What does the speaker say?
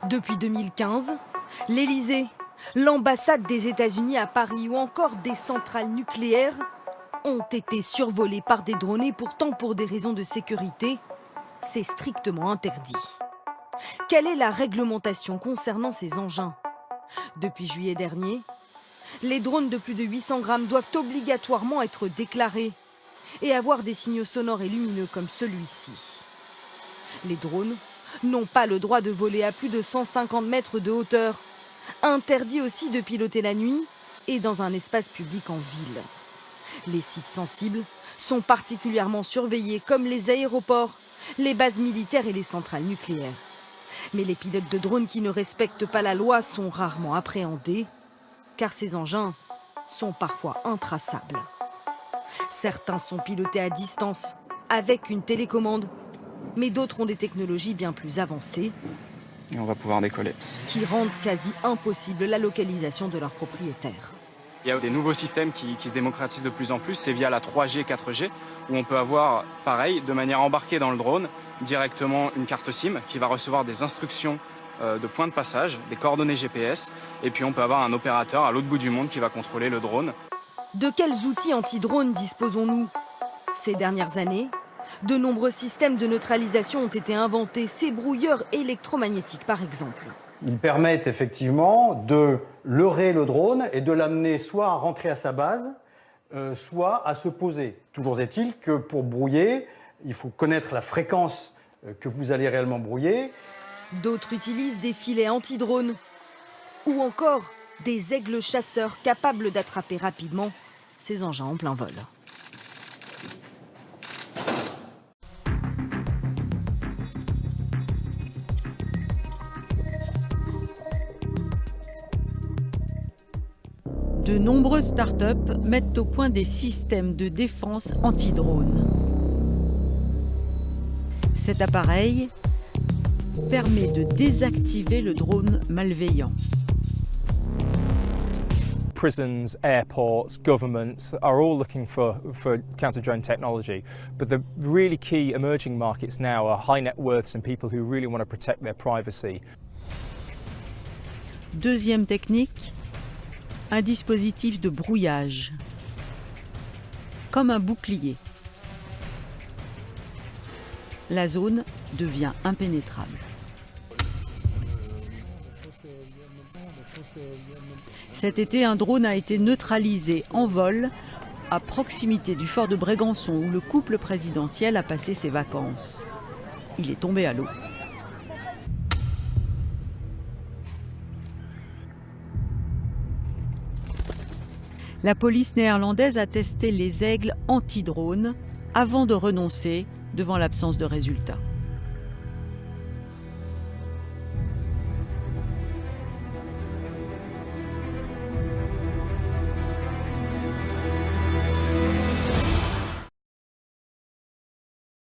Depuis 2015, l'Élysée, l'ambassade des États-Unis à Paris ou encore des centrales nucléaires ont été survolées par des drones et pourtant pour des raisons de sécurité, c'est strictement interdit. Quelle est la réglementation concernant ces engins? Depuis juillet dernier, les drones de plus de 800 grammes doivent obligatoirement être déclarés et avoir des signaux sonores et lumineux comme celui-ci. Les drones n'ont pas le droit de voler à plus de 150 mètres de hauteur. Interdit aussi de piloter la nuit et dans un espace public en ville. Les sites sensibles sont particulièrement surveillés comme les aéroports, les bases militaires et les centrales nucléaires. Mais les pilotes de drones qui ne respectent pas la loi sont rarement appréhendés, car ces engins sont parfois intraçables. Certains sont pilotés à distance, avec une télécommande, mais d'autres ont des technologies bien plus avancées. Et on va pouvoir décoller. Qui rendent quasi impossible la localisation de leurs propriétaires. Il y a des nouveaux systèmes qui se démocratisent de plus en plus, c'est via la 3G, 4G, où on peut avoir, pareil, de manière embarquée dans le drone, directement une carte SIM qui va recevoir des instructions de points de passage, des coordonnées GPS, et puis on peut avoir un opérateur à l'autre bout du monde qui va contrôler le drone. De quels outils anti-drones disposons-nous? Ces dernières années, de nombreux systèmes de neutralisation ont été inventés, ces brouilleurs électromagnétiques par exemple. Ils permettent effectivement de leurrer le drone et de l'amener soit à rentrer à sa base, soit à se poser. Toujours est-il que pour brouiller, il faut connaître la fréquence que vous allez réellement brouiller. D'autres utilisent des filets anti-drones ou encore des aigles chasseurs capables d'attraper rapidement ces engins en plein vol. De nombreuses startups mettent au point des systèmes de défense anti-drone. Cet appareil permet de désactiver le drone malveillant. Prisons, airports, governments are all looking for counter-drone technology. But the really key emerging markets now are high net worths and people who really want to protect their privacy. Deuxième technique, un dispositif de brouillage, comme un bouclier. La zone devient impénétrable. Cet été, un drone a été neutralisé en vol à proximité du fort de Brégançon où le couple présidentiel a passé ses vacances. Il est tombé à l'eau. La police néerlandaise a testé les aigles anti-drones avant de renoncer devant l'absence de résultats.